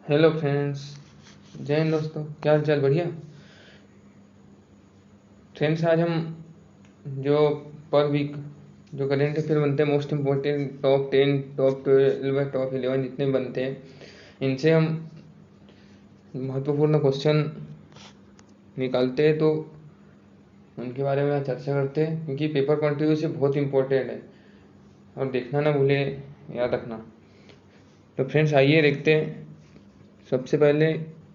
Hello friends. जय हिंद दोस्तों, क्या हाल चाल? बढ़िया फ्रेंड्स। आज हम जो पर वीक जो करेंट अफेयर बनते हैं, most important top 10 top 12 top 11 जितने भी बनते हैं, इनसे हम महत्वपूर्ण क्वेश्चन निकालते हैं। तो उनके बारे में आज चर्चा करते हैं, क्योंकि पेपर कंट्रीब्यूशन बहुत इंपॉर्टेंट है और देखना ना भूले, याद रखना। तो फ्रेंड्स आइए देखते हैं। सबसे पहले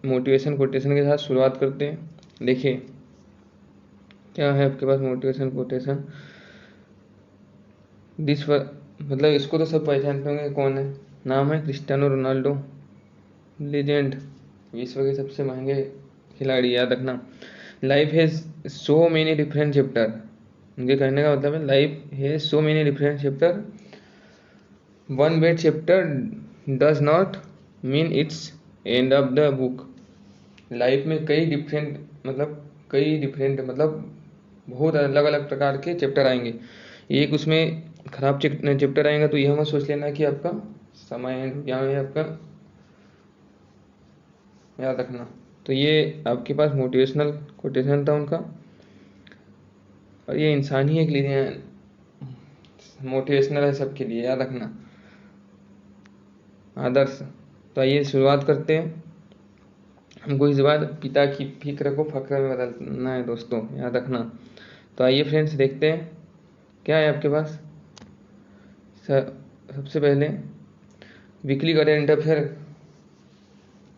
मोटिवेशन कोटेशन के साथ शुरुआत करते हैं। देखिए क्या है आपके पास मोटिवेशन कोटेशन। मतलब इसको तो सब पहचानते होंगे, कौन है? नाम है क्रिस्टियानो रोनाल्डो, लीजेंड, विश्व के सबसे महंगे खिलाड़ी, याद रखना। Life has so many different chapter. उनके कहने का मतलब है life has so many different chapter, one bed chapter does not mean it's end of the book. Life में कई डिफरेंट मतलब बहुत अलग अलग प्रकार के चैप्टर आएंगे। एक उसमें खराब चैप्टर आएगा तो यह मत सोच लेना कि आपका समय एंड हो गया है आपका, याद रखना। तो ये आपके पास मोटिवेशनल कोटेशन था उनका, और ये इंसान ही एक लिए मोटिवेशनल है सबके लिए, याद रखना, आदर्श। तो आइए शुरुआत करते हैं। हमको इस बार पिता की फिक्र को फक्र में बदलना है दोस्तों, याद रखना। तो आइए फ्रेंड्स देखते हैं क्या है आपके पास। सबसे पहले वीकली करेंट अफेयर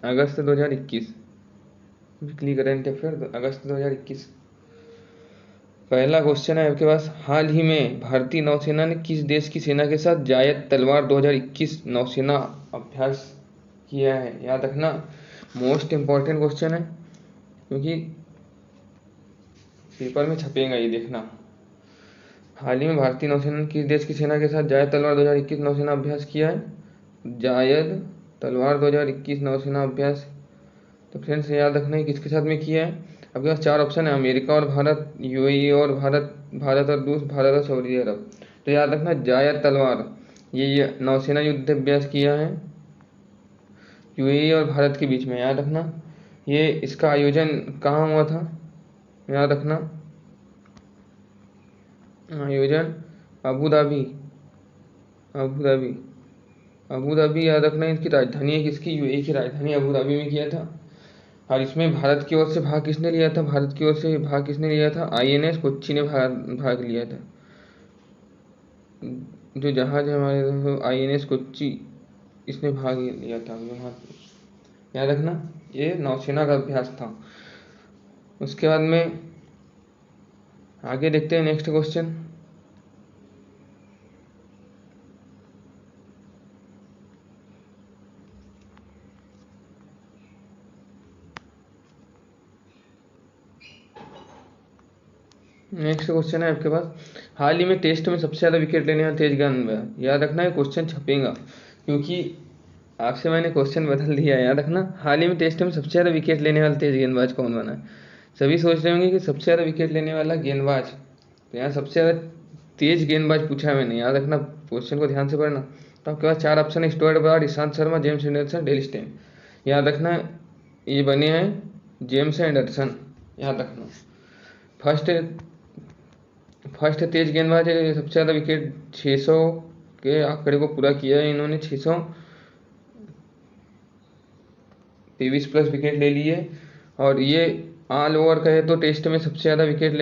अगस्त 2021, वीकली करेंट अफेयर अगस्त 2021। पहला क्वेश्चन है आपके पास, हाल ही में भारतीय नौसेना ने किस देश की सेना के साथ जायद तलवार 2021 नौसेना अभ्यास किया है? याद रखना, मोस्ट इम्पॉर्टेंट क्वेश्चन है, क्योंकि पेपर में छपेगा, ये देखना। हाल ही में भारतीय नौसेना ने किस देश की सेना के साथ जायद तलवार 2021 नौसेना अभ्यास किया है? जायद तलवार 2021 नौसेना अभ्यास। तो फ्रेंड्स याद रखना है किसके साथ में किया है। आपके पास चार ऑप्शन है, अमेरिका और भारत, यूएई और भारत, भारत और रूस, भारत और सऊदी अरब। तो याद रखना जायद तलवार ये नौसेना युद्ध अभ्यास किया है यूएई और भारत के बीच में, याद रखना। ये इसका आयोजन कहाँ हुआ था? याद रखना, आयोजन Abu Dhabi, Abu Dhabi, Abu Dhabi, याद रखना। इसकी राजधानी है किसकी? यूएई की राजधानी अबू धाबी में किया था। और इसमें भारत की ओर से भाग किसने लिया था? भारत की ओर से भाग किसने लिया था? आईएनएस कोच्चि ने भाग लिया था। जो जहाज है हमारे आईएनएस कोच्चि, इसने भाग लिया था वहाँ। याद रखना, ये नौसेना का अभ्यास था। उसके बाद में आगे देखते हैं नेक्स्ट क्वेश्चन। नेक्स्ट क्वेश्चन है आपके पास, हाल ही में टेस्ट में सबसे ज़्यादा विकेट लेने वाला तेज गेंदबाज। याद रखना है क्वेश्चन छपेगा, क्योंकि आपसे मैंने क्वेश्चन बदल दिया है। याद रखना, हाल ही में टेस्ट में सबसे ज़्यादा विकेट लेने वाला तेज गेंदबाज कौन बना है? सभी सोच रहे होंगे कि सबसे ज़्यादा विकेट लेने वाला गेंदबाज, तो यहाँ सबसे ज़्यादा तेज गेंदबाज पूछा है मैंने, याद रखना, क्वेश्चन को ध्यान से पढ़ना। तो आपके पास चार ऑप्शन है, Stuart Broad, Ishant Sharma, James Anderson, Dale Steyn. याद रखना, ये बने हैं जेम्स एंडरसन, याद रखना। फर्स्ट फर्स्ट तेज गेंदबाज है, सबसे ज़्यादा विकेट 600 के आंकड़े को पूरा किया है इन्होंने, 623+ विकेट ले लिए। और ये ऑल ओवर कहे तो टेस्ट में सबसे ज़्यादा विकेट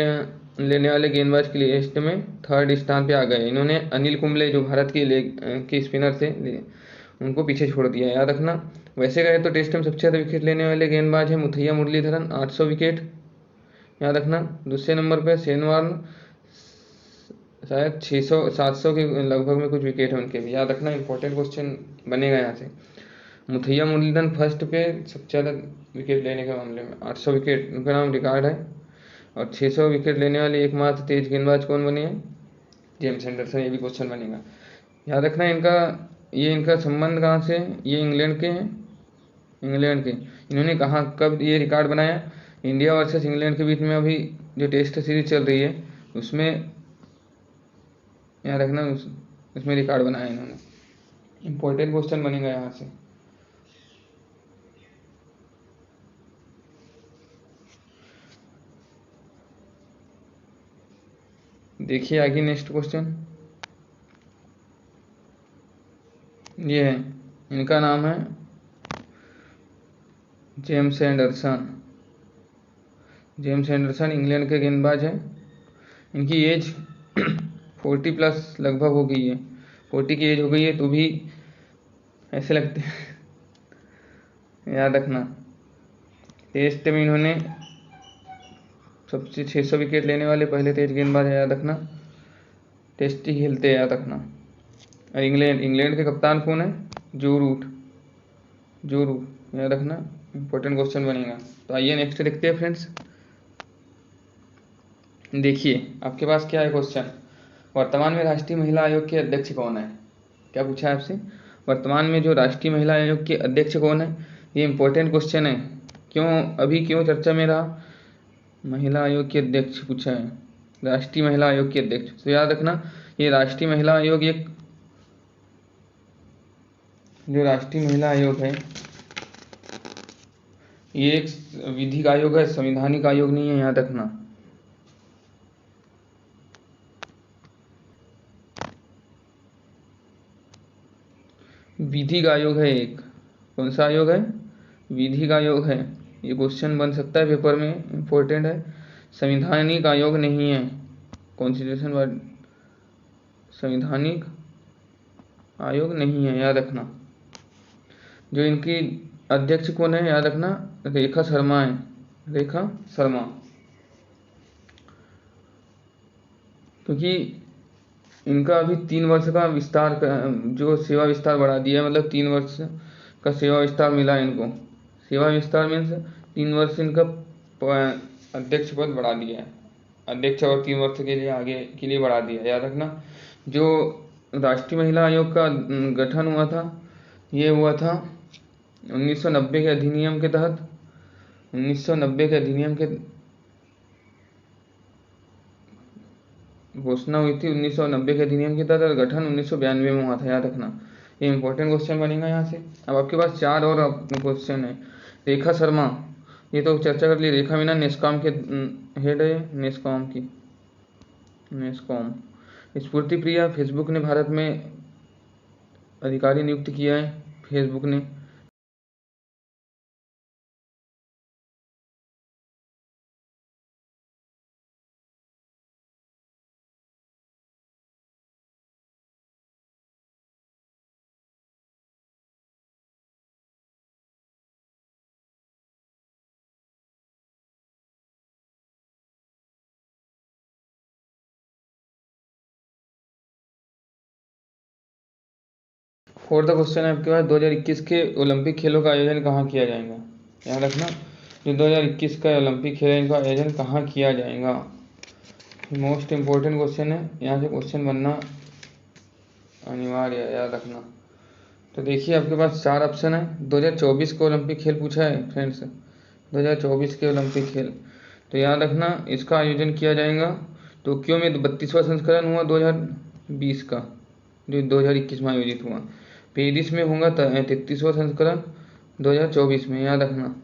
लेने वाले गेंदबाज की लिस्ट में थर्ड स्थान पे आ गए इन्होंने। अनिल कुंबले जो भारत के स्पिनर थे, उनको पीछे छोड़ दिया, याद रखना। वैसे कहे तो टेस्ट में सबसे ज़्यादा विकेट लेने वाले गेंदबाज है मुथैया मुरलीधरन, 800 विकेट, याद रखना। दूसरे नंबर पर शेन वॉर्न, शायद 600 700 के लगभग में कुछ विकेट है उनके भी, याद रखना। इंपॉर्टेंट क्वेश्चन बनेगा यहाँ से। मुथैया मुरलीधरन फर्स्ट पे सबसे ज़्यादा विकेट लेने के मामले में, 800 विकेट उनका नाम रिकॉर्ड है। और 600 विकेट लेने वाले एकमात्र तेज गेंदबाज कौन बने हैं? James Anderson. ये भी क्वेश्चन बनेगा, याद रखना। इनका संबंध कहाँ से है? ये इंग्लैंड के हैं, इंग्लैंड के। इन्होंने कहाँ कब ये रिकॉर्ड बनाया? इंडिया वर्सेस इंग्लैंड के बीच में अभी जो टेस्ट सीरीज चल रही है उसमें, याद रखना, उसमें रिकॉर्ड बनाया इन्होंने। इंपॉर्टेंट क्वेश्चन बनेगा यहाँ से। देखिए आगे नेक्स्ट क्वेश्चन, ये है, इनका नाम है James Anderson. James Anderson England के गेंदबाज हैं। इनकी एज 40 प्लस लगभग हो गई है, 40 की एज हो गई है, तो भी ऐसे लगते हैं, याद रखना। टेस्ट में इन्होंने सबसे 600 विकेट लेने वाले पहले तेज गेंदबाज है, याद रखना। टेस्ट ही खेलते हैं, याद रखना। और इंग्लैंड के कप्तान कौन है? जो रूट, याद रखना, इंपॉर्टेंट क्वेश्चन बनेगा। तो आइए नेक्स्ट देखते हैं फ्रेंड्स। देखिए आपके पास क्या है क्वेश्चन, वर्तमान में राष्ट्रीय महिला आयोग के अध्यक्ष कौन है? क्या पूछा है आपसे, वर्तमान में जो राष्ट्रीय महिला आयोग के अध्यक्ष कौन है? ये इंपॉर्टेंट क्वेश्चन है। क्यों चर्चा में रहा? महिला आयोग के अध्यक्ष पूछा है, राष्ट्रीय महिला आयोग के अध्यक्ष। तो याद रखना, ये राष्ट्रीय महिला आयोग जो राष्ट्रीय महिला आयोग है, ये एक विधिक आयोग है, संवैधानिक आयोग नहीं है, याद रखना। विधिक आयोग है एक। कौन सा आयोग है? विधिक आयोग है। ये क्वेश्चन बन सकता है पेपर में, इंपॉर्टेंट है। संवैधानिक आयोग नहीं है, कॉन्स्टिट्यूशन वर्ड, संवैधानिक आयोग नहीं है, याद रखना। जो इनकी अध्यक्ष कौन है, याद रखना, रेखा शर्मा है, रेखा शर्मा। क्योंकि इनका अभी 3 वर्ष का विस्तार जो सेवा विस्तार बढ़ा दिया है, मतलब 3 वर्ष का सेवा विस्तार मिला है इनको। सेवा विस्तार मीन्स 3 वर्ष इनका अध्यक्ष पद बढ़ा दिया है, अध्यक्ष और 3 वर्ष के लिए आगे के लिए बढ़ा दिया, याद रखना। जो राष्ट्रीय महिला आयोग का गठन हुआ था, ये हुआ था 1990 के अधिनियम के तहत। 1990 के अधिनियम के घोषणा हुई थी 1990 के अधिनियम के तहत, और गठन 1992 में हुआ था, याद रखना। ये इंपॉर्टेंट क्वेश्चन बनेगा यहाँ से। अब आपके पास 4 और क्वेश्चन है। रेखा शर्मा, ये तो चर्चा कर ली। रेखा मीना नेस्कॉम के हेड है, नेस्कॉम। स्फूर्ति प्रिया, फेसबुक ने भारत में अधिकारी नियुक्त किया है, फेसबुक ने। फोर्थ क्वेश्चन है आपके पास, 2021 के ओलंपिक खेलों का आयोजन कहाँ किया जाएगा? याद रखना, जो 2021 का ओलंपिक खेल है, इनका आयोजन कहाँ किया जाएगा? मोस्ट इम्पोर्टेंट क्वेश्चन है, यहाँ से क्वेश्चन बनना अनिवार्य है, याद रखना। तो देखिए आपके पास 4 ऑप्शन है। 2024 का ओलंपिक खेल पूछा है फ्रेंड्स, 2024 के ओलंपिक खेल। तो याद रखना, इसका आयोजन किया जाएगा टोक्यो में। 32वां संस्करण हुआ 2020 का, जो 2021 में आयोजित हुआ। पेरिस में होगा 33वां संस्करण 2024 में, याद रखना।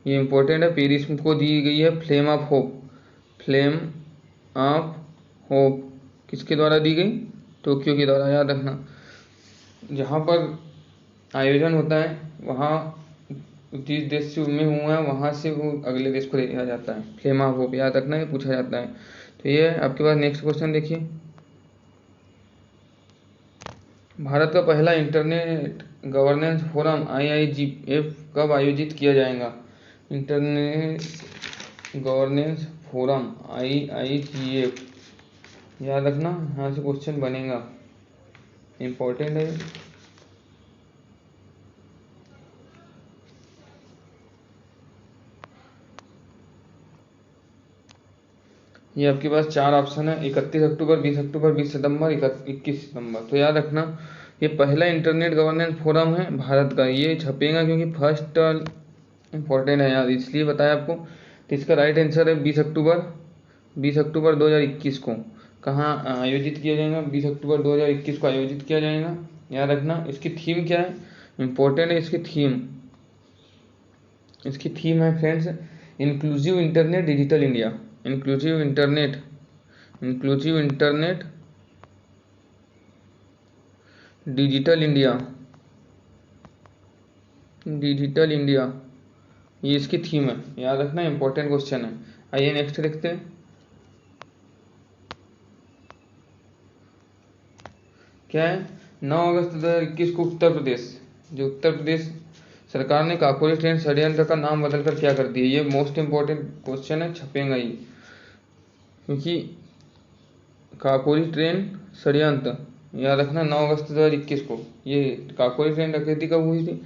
ये इंपॉर्टेंट है। पेरिस को दी गई है flame of hope, flame of hope किसके द्वारा दी गई? टोक्यो के द्वारा, याद रखना। जहाँ पर आयोजन होता है वहाँ जिस देश से में हुआ है वहाँ से वो अगले देश को दिया जाता है, फ्लेम ऑफ होप, याद रखना, ये पूछा जाता है। तो ये आपके पास नेक्स्ट क्वेश्चन देखिए, भारत का पहला इंटरनेट गवर्नेंस फोरम IIGF कब आयोजित किया जाएगा? इंटरनेट गवर्नेंस फोरम IIGF, याद रखना, यहाँ से क्वेश्चन बनेगा, इम्पोर्टेंट है। ये आपके पास 4 ऑप्शन है, 31 अक्टूबर, 20 अक्टूबर, 20 सितंबर, 21 सितंबर। तो याद रखना, ये पहला इंटरनेट गवर्नेंस फोरम है भारत का, ये छपेगा क्योंकि फर्स्ट इंपॉर्टेंट है यार, इसलिए बताया आपको। तो इसका राइट आंसर है 20 अक्टूबर, 20 अक्टूबर 2021 को। कहाँ आयोजित किया जाएगा? 20 अक्टूबर 2021 को आयोजित किया जाएगा, याद रखना। इसकी थीम क्या है? इंपॉर्टेंट है इसकी थीम है friends, inclusive internet digital India. Inclusive internet inclusive internet, digital India, digital India, ये इसकी थीम है, याद रखना, इंपॉर्टेंट क्वेश्चन है। आइए नेक्स्ट देखते हैं। क्या है? 9 अगस्त 2021 को उत्तर प्रदेश, जो उत्तर प्रदेश सरकार ने काकोरी ट्रेन षड्यंत्र का नाम बदलकर क्या कर दिया? ये मोस्ट इंपॉर्टेंट क्वेश्चन है, छपेगा ही, क्योंकि काकोरी ट्रेन षड्यंत्र, याद रखना 9 अगस्त 2021 को। ये काकोरी ट्रेन डकैती कब हुई थी?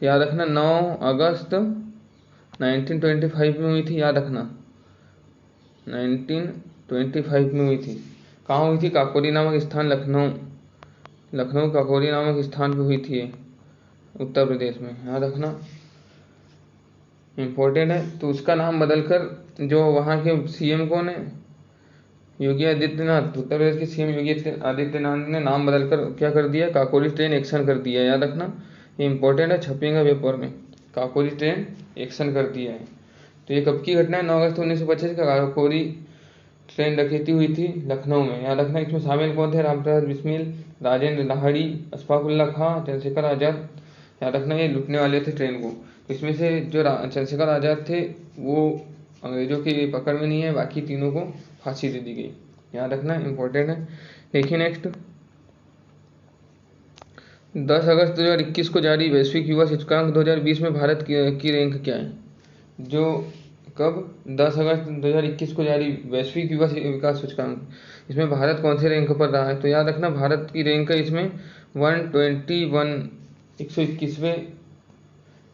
याद रखना 9 अगस्त 1925 में हुई थी, याद रखना 1925 में हुई थी। कहाँ हुई थी? काकोरी नामक स्थान, लखनऊ, लखनऊ काकोरी नामक स्थान पे हुई थी ये, उत्तर प्रदेश में, याद रखना, इम्पोर्टेंट है। तो उसका नाम बदलकर, जो वहाँ के सीएम कौन है? योगी आदित्यनाथ, उत्तर प्रदेश के सीएम योगी आदित्यनाथ ने नाम बदलकर क्या कर दिया? काकोरी ट्रेन एक्शन कर दिया, याद रखना, ये इंपॉर्टेंट है, छपेगा पेपर में, काकोरी ट्रेन एक्शन कर दिया है। तो ये कब की घटना है? 9 अगस्त 1925 का काकोरी ट्रेन डकैती हुई थी लखनऊ में, याद रखना। इसमें शामिल कौन थे? रामप्रसाद बिस्मिल, राजेंद्र लाहिड़ी, अशफाकुल्ला खां, चंद्रशेखर आज़ाद, याद रखना, ये लूटने वाले थे ट्रेन को। इसमें से जो चंद्रशेखर आज़ाद थे वो अंग्रेजों की पकड़ में नहीं है, बाकी तीनों को फांसी दे दी गई, याद रखना, इंपॉर्टेंट है। देखिए नेक्स्ट, 10 अगस्त 2021 को जारी वैश्विक युवा सूचकांक 2020 में भारत की रैंक क्या है? जो कब? 10 अगस्त 2021 को जारी वैश्विक युवा विकास सूचकांक, इसमें भारत कौन से रैंक पर रहा है? तो याद रखना, भारत की रैंक है इसमें 121, 121वें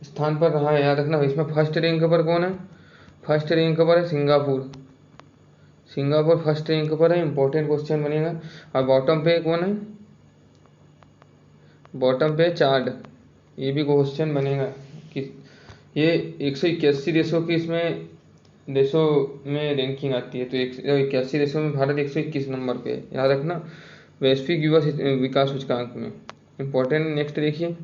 स्थान पर रहा है, याद रखना। इसमें फर्स्ट रैंक पर कौन है? फर्स्ट रैंक पर है सिंगापुर, सिंगापुर फर्स्ट रैंक पर है, इंपॉर्टेंट क्वेश्चन बनेगा। और बॉटम पे कौन है? बॉटम पे चार्ट, ये भी क्वेश्चन बनेगा कि ये 181 देशों की इसमें देशों में रैंकिंग आती है, तो 181 देशों में भारत 121 नंबर पे है, याद रखना, वैश्विक युवा विकास सूचकांक में, इंपॉर्टेंट। नेक्स्ट देखिए,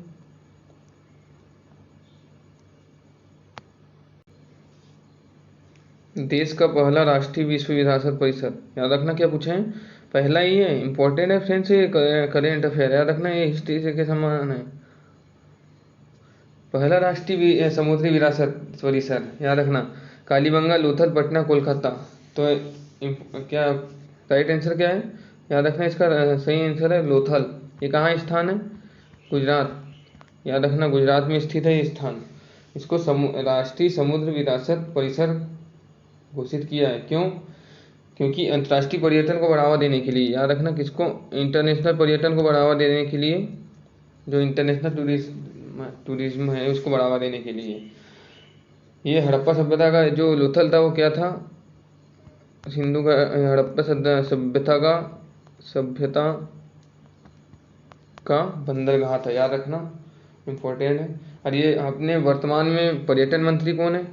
देश का पहला राष्ट्रीय विश्व विरासत परिषद, याद रखना, क्या पूछे हैं? पहला ही है, इंपॉर्टेंट है फ्रेंड्स, ये करेंट अफेयर, याद रखना, ये हिस्ट्री से के समान है। पहला राष्ट्रीय समुद्री विरासत परिषद, याद रखना, कालीबंगा, लोथल, पटना, कोलकाता। तो क्या राइट आंसर क्या है? याद रखना, इसका सही आंसर है लोथल। ये कहाँ स्थान है? गुजरात, याद रखना, गुजरात में स्थित है ये स्थान। इसको राष्ट्रीय समुद्र विरासत परिषद घोषित किया है, क्यों? क्योंकि अंतर्राष्ट्रीय पर्यटन को बढ़ावा देने के लिए, याद रखना, किसको? इंटरनेशनल पर्यटन को बढ़ावा देने के लिए, जो इंटरनेशनल टूरिज्म है उसको बढ़ावा देने के लिए। ये हड़प्पा सभ्यता का जो लोथल था वो क्या था? सिंधु का हड़प्पा सभ्यता का बंदरगाह था, याद रखना, इम्पोर्टेंट है। और ये अपने वर्तमान में पर्यटन मंत्री कौन है?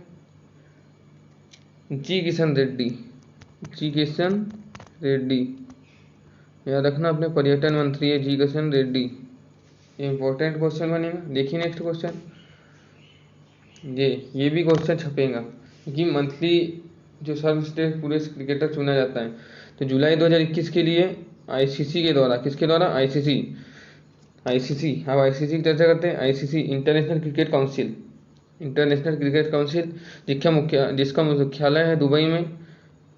जी किशन रेड्डी, जी किशन रेड्डी, याद रखना, अपने पर्यटन मंत्री है जी किशन रेड्डी, ये इंपॉर्टेंट क्वेश्चन बनेगा। देखिए नेक्स्ट क्वेश्चन, ये भी क्वेश्चन छपेगा, क्योंकि मंथली जो सर्वश्रेष्ठ पुरुष क्रिकेटर चुना जाता है, तो जुलाई 2021 के लिए आईसीसी के द्वारा, किसके द्वारा? आईसीसी, अब आईसीसी की चर्चा करते हैं। ICC international cricket council, international cricket council जिसका मुख्यालय है दुबई में,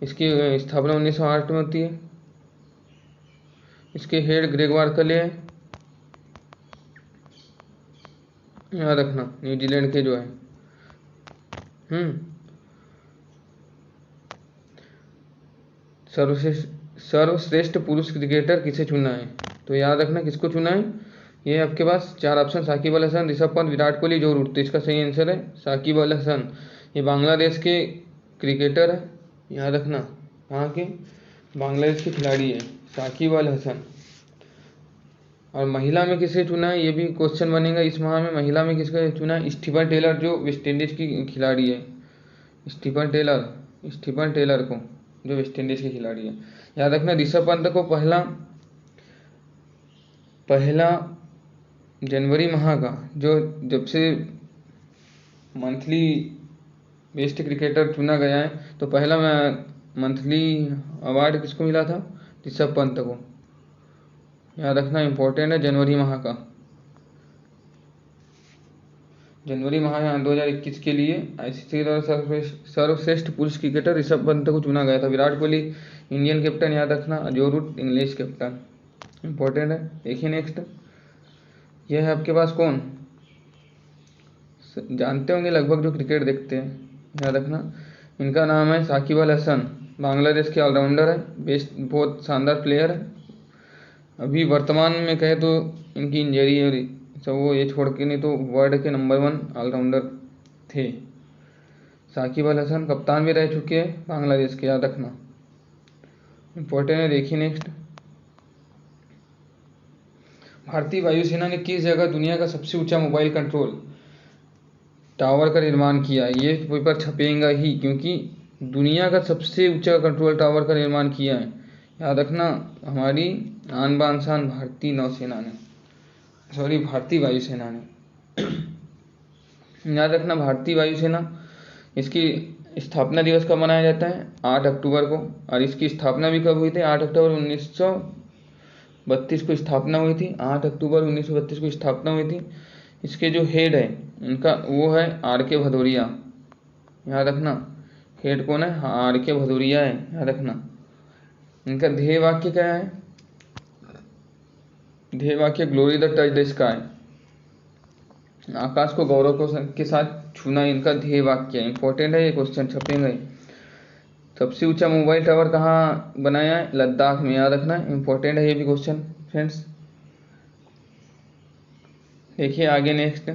इसकी स्थापना 1908 में होती है। इसके हेड ग्रेग वार्कले है, याद रखना, न्यूजीलैंड के जो है। सर्वश्रेष्ठ पुरुष क्रिकेटर किसे चुना है? तो याद रखना, किसको चुना है? ये आपके पास 4 ऑप्शन, साकिब अल हसन, ऋषभ पंत, विराट कोहली, जो रूट। तो इसका सही आंसर है साकिब अल हसन। ये बांग्लादेश के क्रिकेटर है, याद रखना, वहाँ के बांग्लादेश के खिलाड़ी है साकिब अल हसन। और महिला में किसे चुना है, ये भी क्वेश्चन बनेगा इस माह में। महिला में किसका चुना है? स्टीफन टेलर, जो वेस्ट इंडीज की खिलाड़ी है, स्टीफन टेलर को, जो वेस्ट इंडीज के खिलाड़ी है, याद रखना। ऋषभ पंत को पहला जनवरी माह का, जो जब से मंथली बेस्ट क्रिकेटर चुना गया है, तो पहला मंथली अवार्ड किसको मिला था? ऋषभ पंत को। याद रखना, इम्पोर्टेंट है। जनवरी माह का, जनवरी माह 2021 के लिए आईसीसी द्वारा सर्वश्रेष्ठ पुरुष क्रिकेटर ऋषभ पंत को चुना गया था। विराट कोहली इंडियन कैप्टन, याद रखना। Ajay Root English captain, important है। देखिए नेक्स्ट, यह है आपके पास कौन, जानते होंगे लगभग जो क्रिकेट देखते हैं, याद रखना। इनका नाम है साकिब अल हसन, बांग्लादेश के ऑलराउंडर है, बेस्ट, बहुत शानदार प्लेयर है। अभी वर्तमान में कहे तो इनकी इंजरी है सब, वो ये छोड़ के, नहीं तो वर्ल्ड के नंबर 1 ऑलराउंडर थे। साकिब अल हसन कप्तान भी रह चुके हैं बांग्लादेश के, याद रखना, इम्पोर्टेंट है। देखिए नेक्स्ट, भारतीय वायुसेना ने किस जगह दुनिया का सबसे ऊंचा मोबाइल कंट्रोल टावर का निर्माण किया? ये पेपर छपेगा ही, क्योंकि दुनिया का सबसे ऊंचा कंट्रोल टावर का निर्माण किया है, याद रखना, हमारी आन बान शान भारतीय नौसेना ने, सॉरी भारतीय वायुसेना ने। याद रखना, भारतीय वायुसेना, इसकी स्थापना दिवस कब मनाया जाता है? 8 अक्टूबर को। और इसकी स्थापना भी कब हुई थी? 8 अक्टूबर 1932 को स्थापना हुई थी। 8 अक्टूबर 1932 को स्थापना हुई थी। इसके जो हेड है इनका, वो है RK भदौरिया, याद रखना। हेड कौन है? RK भदौरिया है, याद रखना। इनका ध्येय वाक्य क्या है? ध्येय वाक्य glory the touch the sky, आकाश को गौरव के साथ छूना इनका ध्येय वाक्य है। इंपॉर्टेंट है, ये क्वेश्चन छपेंगे। सबसे ऊंचा मोबाइल टावर कहाँ बनाया है? लद्दाख में, याद रखना, इंपॉर्टेंट है ये भी क्वेश्चन फ्रेंड्स। देखिए आगे नेक्स्ट,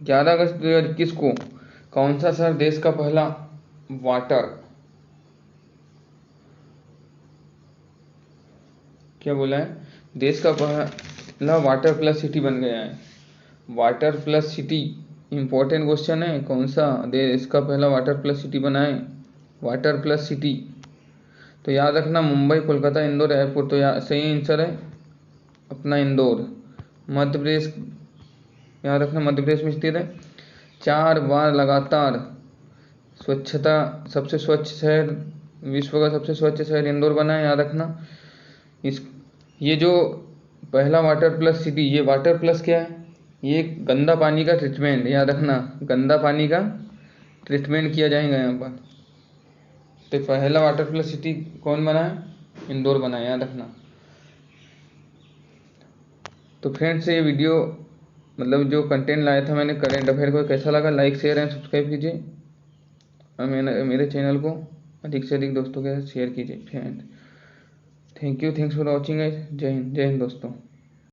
11 अगस्त 2021 को कौन सा शहर देश का पहला वाटर, क्या बोला है, देश का पहला वाटर प्लस सिटी बन गया है? Water plus city, important question है। कौन सा देश का पहला वाटर प्लस सिटी बना है? वाटर प्लस सिटी, तो याद रखना मुंबई, कोलकाता, इंदौर एयरपोर्ट। तो सही आंसर है अपना इंदौर, मध्य प्रदेश, याद रखना, मध्य प्रदेश में स्थित है। 4 बार लगातार स्वच्छता, सबसे स्वच्छ शहर, विश्व का सबसे स्वच्छ शहर इंदौर बना है, याद रखना। ये जो पहला वाटर प्लस सिटी, ये वाटर प्लस क्या है? ये गंदा पानी का ट्रीटमेंट, याद रखना, गंदा पानी का ट्रीटमेंट किया जाएगा यहाँ पर। तो पहला वाटर प्लस सिटी कौन बना है? इंदौर बना है, याद रखना। तो फ्रेंड्स, ये वीडियो मतलब जो कंटेंट लाया था मैंने करेंट अफेयर को, कैसा लगा? लाइक शेयर एंड सब्सक्राइब कीजिए और मेरे चैनल को अधिक से अधिक दोस्तों के साथ शेयर कीजिए friend. Thank you, thanks for watching guys. जय हिंद दोस्तों।